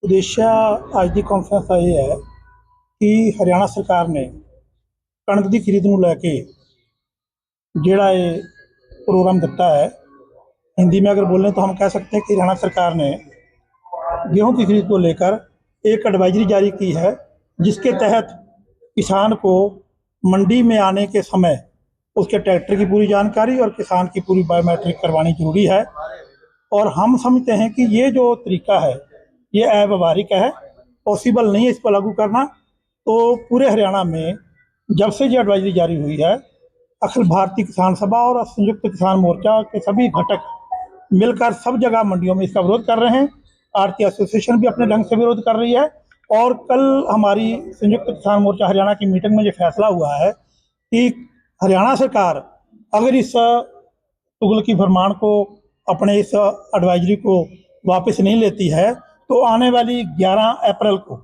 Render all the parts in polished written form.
ਉਦੇਸ਼ਾ ਅੱਜ ਦੀ ਕਾਨਫਰੰਸ ਦਾ ਇਹ ਹੈ ਕਿ ਹਰਿਆਣਾ ਸਰਕਾਰ ਨੇ ਕਣਕ ਦੀ ਖਰੀਦ ਨੂੰ ਲੈ ਕੇ ਜਿਹੜਾ ਇਹ प्रोग्राम दिता है। हिंदी में अगर बोलें तो हम कह सकते हैं कि हरियाणा सरकार ने गेहूं की खरीद को लेकर एक एडवाइजरी जारी की है, जिसके तहत किसान को मंडी में आने के समय उसके ट्रैक्टर की पूरी जानकारी और किसान की पूरी बायोमेट्रिक करवानी जरूरी है। और हम समझते हैं कि ये जो तरीका है ये अव्यवहारिक है, पॉसिबल नहीं है इस पर लागू करना। तो पूरे हरियाणा में जब से ये एडवाइजरी जारी हुई है, अखिल भारतीय किसान सभा और संयुक्त किसान मोर्चा के सभी घटक मिलकर सब जगह मंडियों में इसका विरोध कर रहे हैं। आरती एसोसिएशन भी अपने ढंग से विरोध कर रही है। और कल हमारी संयुक्त किसान मोर्चा हरियाणा की मीटिंग में ये फैसला हुआ है कि हरियाणा सरकार अगर इस तुगलकी फरमान को, अपने इस एडवाइजरी को वापस नहीं लेती है तो आने वाली 11 अप्रैल को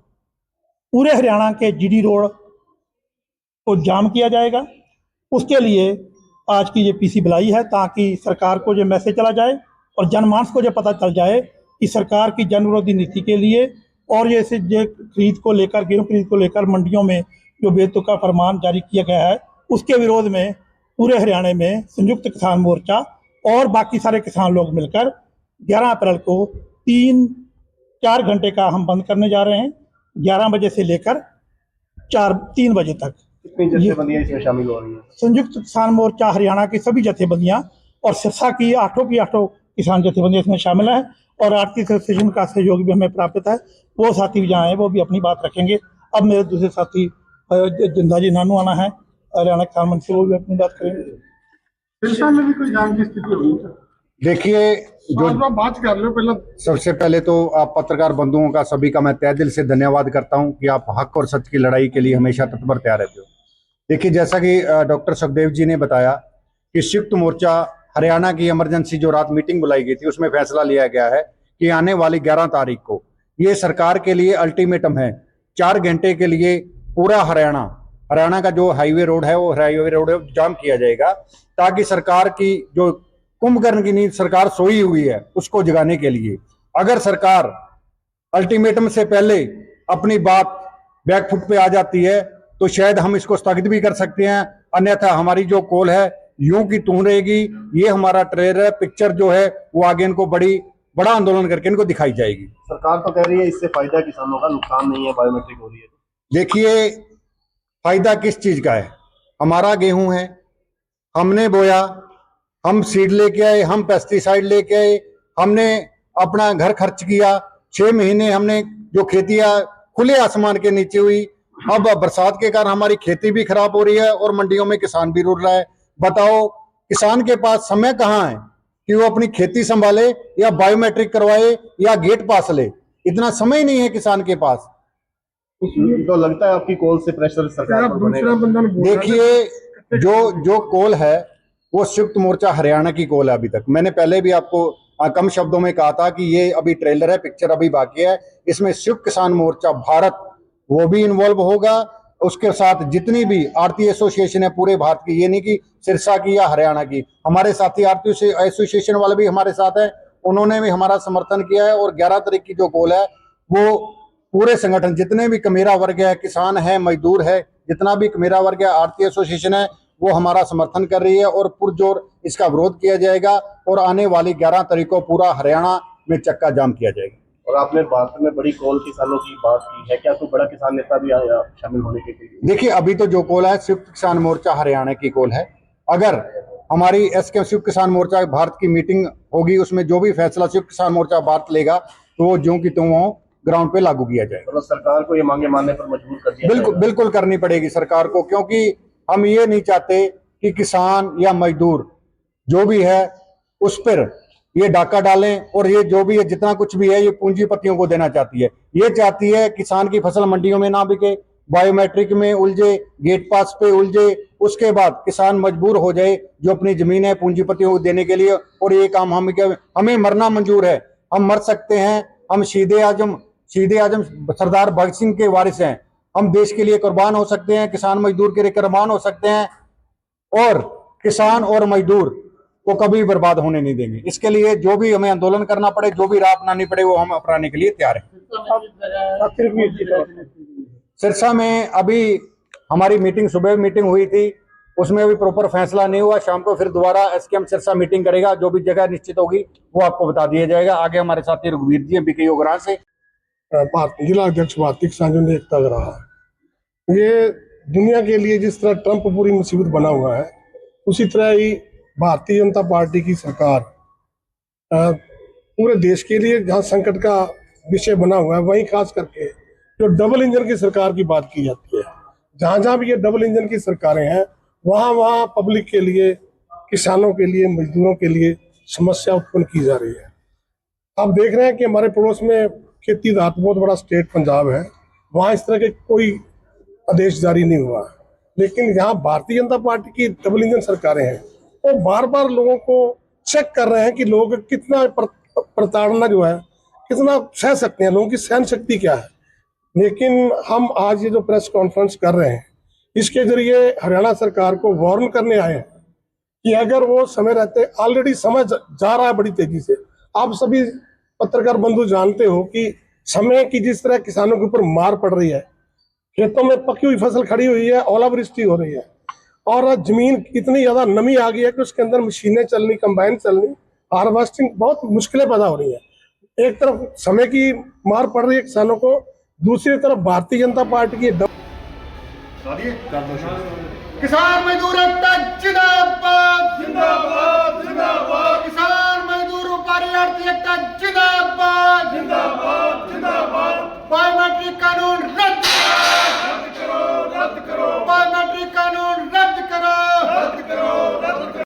पूरे हरियाणा के जीडी रोड को जाम किया जाएगा। उसके लिए आज की ये पीसी बुलाई है, ताकि सरकार को ये मैसेज चला जाए और जनमानस को ये पता चल जाए कि सरकार की जन विरोधी नीति के लिए और ये खरीद को लेकर, गेहूँ खरीद को लेकर मंडियों में जो बेतुका फरमान जारी किया गया है, उसके विरोध में पूरे हरियाणा में संयुक्त किसान मोर्चा और बाकी सारे किसान लोग मिलकर 11 अप्रैल को 3-4 घंटे का हम बंद करने जा रहे हैं, 11 बजे से लेकर 3 बजे तक। कितनी जत्थेबंदियां इसमें शामिल हो रही हैं? संयुक्त किसान मोर्चा हरियाणा की सभी जत्थेबंदियां और सिरसा की 8 किसान जत्थेबंदियां इसमें शामिल हैं। और आरती एसोसिएशन का सहयोग भी हमें प्राप्त है, वो साथी भी जहाँ हैं वो भी अपनी बात रखेंगे। अब मेरे दूसरे साथी जिंदा जी नानू आना है, हरियाणा किसान मंच से, वो भी अपनी बात करेंगे। सिरसा में भी कोई जाम की स्थिति होगी? देखिए, जो बात कर लो पहले। सबसे पहले तो आप पत्रकार बंधुओं का सभी का मैं तहे दिल से धन्यवाद करता हूं कि आप हक और सच की लड़ाई के लिए हमेशा तत्पर तैयार रहते हो। देखिए, जैसा कि डॉक्टर सुखदेव जी ने बताया कि संयुक्त मोर्चा हरियाणा की इमरजेंसी जो रात मीटिंग बुलाई गई थी, उसमें फैसला लिया गया है कि आने वाली 11 तारीख को ये सरकार के लिए अल्टीमेटम है। 4 घंटे के लिए पूरा हरियाणा का जो हाईवे रोड है, वो हाईवे रोड जाम किया जाएगा, ताकि सरकार की जो कुंभकर्ण की नींद सरकार सोई हुई है उसको जगाने के लिए। अगर सरकार अल्टीमेटम से पहले अपनी बात बैकफुट पे आ जाती है तो शायद हम इसको स्थगित भी कर सकते हैं, अन्यथा हमारी जो कॉल है यूं की तूं रहेगी। ये हमारा ट्रेलर है, पिक्चर जो है वो आगे इनको बड़ा आंदोलन करके इनको दिखाई जाएगी। सरकार तो कह रही है इससे फायदा किसानों का, नुकसान नहीं है, बायोमेट्रिक हो रही है। देखिए, फायदा किस चीज का है? हमारा गेहूं है, हमने बोया, हम सीड लेके आए, हम पेस्टिसाइड लेके आए, हमने अपना घर खर्च किया, 6 महीने हमने जो खेतियां खुले आसमान के नीचे हुई, अब बरसात के कारण हमारी खेती भी खराब हो रही है और मंडियों में किसान भी रुल रहा है। बताओ, किसान के पास समय कहाँ है कि वो अपनी खेती संभाले या बायोमेट्रिक करवाए या गेट पास ले? इतना समय नहीं है किसान के पास। तो लगता है आपकी कॉल से प्रेशर सरकार पर बनेगा। देखिए, जो कॉल है वो संयुक्त मोर्चा हरियाणा की कॉल है। अभी तक मैंने पहले भी आपको कम शब्दों में कहा था कि ये अभी ट्रेलर है, पिक्चर अभी बाकी है। इसमें संयुक्त किसान मोर्चा भारत वो भी इन्वॉल्व होगा, उसके साथ जितनी भी आरती एसोसिएशन है पूरे भारत की, ये नहीं कि सिरसा की या हरियाणा की। हमारे साथी आरती एसोसिएशन वाले भी हमारे साथ हैं, उन्होंने भी हमारा समर्थन किया है। और 11 तारीख की जो कॉल है वो पूरे संगठन, जितने भी कमेरा वर्ग है, किसान है, मजदूर है, जितना भी कमेरा वर्ग है, आरती एसोसिएशन है, वो हमारा समर्थन कर रही है और पुरजोर इसका विरोध किया जाएगा। और आने वाली 11 तारीख को पूरा हरियाणा में चक्का जाम किया जाएगा। और आपने बात में बड़ी कॉल किसानों की बात की है, क्या कोई बड़ा किसान नेता भी आया शामिल होने के लिए? देखिए, अभी तो जो कॉल है संयुक्त किसान मोर्चा हरियाणा की कॉल है। अगर हमारी संयुक्त किसान मोर्चा भारत की मीटिंग होगी, उसमें जो भी फैसला संयुक्त किसान मोर्चा भारत लेगा तो वो ज्यों की त्यों ग्राउंड पे लागू किया जाएगा। तो सरकार को ये मांगे मानने पर मजबूर कर दिया? बिल्कुल करनी पड़ेगी सरकार को, क्योंकि हम ये नहीं चाहते कि किसान या मजदूर जो भी है उस पर ये डाका डालें। और ये जो भी है, जितना कुछ भी है, ये पूंजीपतियों को देना चाहती है। ये चाहती है किसान की फसल मंडियों में ना बिके, बायोमेट्रिक में उलझे, गेट पास पे उलझे, उसके बाद किसान मजबूर हो जाए जो अपनी जमीन है पूंजीपतियों को देने के लिए। और ये काम हमें मरना मंजूर है, हम मर सकते हैं। हम सीधे आजम सरदार भगत सिंह के वारिस हैं, हम देश के लिए कुर्बान हो सकते हैं, किसान मजदूर के लिए कुर्बान हो सकते हैं। और किसान और मजदूर को कभी बर्बाद होने नहीं देंगे। इसके लिए जो भी हमें आंदोलन करना पड़े, जो भी राह अपनानी पड़े, वो हम अपनाने के लिए तैयार हैं। सिरसा में अभी हमारी मीटिंग, सुबह मीटिंग हुई थी, उसमें अभी प्रॉपर फैसला नहीं हुआ। शाम को फिर दोबारा एसकेएम सिरसा मीटिंग करेगा, जो भी जगह निश्चित होगी वो आपको बता दिया जाएगा। आगे हमारे साथी रघुवीर जी बीके योगराज से भारतीय जिला अध्यक्ष भारतीय किसान यूनियन एकता रहा। ये दुनिया के लिए जिस तरह ट्रंप पूरी मुसीबत बना हुआ है, उसी तरह ही भारतीय जनता पार्टी की सरकार पूरे देश के लिए जहाँ संकट का विषय बना हुआ है, वहीं खास करके जो डबल इंजन की सरकार की बात की जाती है, जहाँ जहाँ भी ये डबल इंजन की सरकारें हैं, वहाँ वहाँ पब्लिक के लिए, किसानों के लिए, मजदूरों के लिए समस्या उत्पन्न की जा रही है। आप देख रहे हैं कि हमारे पड़ोस में खेती आधारित बहुत बड़ा स्टेट पंजाब है, वहाँ इस तरह के कोई आदेश जारी नहीं हुआ, लेकिन यहाँ भारतीय जनता पार्टी की डबल इंजन सरकारें हैं, वो बार बार लोगों को चेक कर रहे हैं कि लोग कितना प्रताड़ना जो है कितना सह सकते हैं, लोगों की सहन शक्ति क्या है। लेकिन हम आज ये जो प्रेस कॉन्फ्रेंस कर रहे हैं, इसके जरिए हरियाणा सरकार को वार्न करने आए हैं कि अगर वो समय रहते, ऑलरेडी समय जा रहा है बड़ी तेजी से। आप सभी पत्रकार बंधु जानते हो कि समय की जिस तरह किसानों के ऊपर मार पड़ रही है, खेतों में पकी हुई फसल खड़ी हुई है, ओलावृष्टि हो रही है, और जमीन इतनी ज्यादा नमी आ गई है कि उसके अंदर मशीनें चलनी, कंबाइन चलनी, हार्वेस्टिंग बहुत मुश्किलें पैदा हो रही है। एक तरफ समय की मार पड़ रही है किसानों को, दूसरी तरफ भारतीय जनता पार्टी की किसान मजदूर एकता जिंदाबाद जिंदाबाद जिंदाबाद।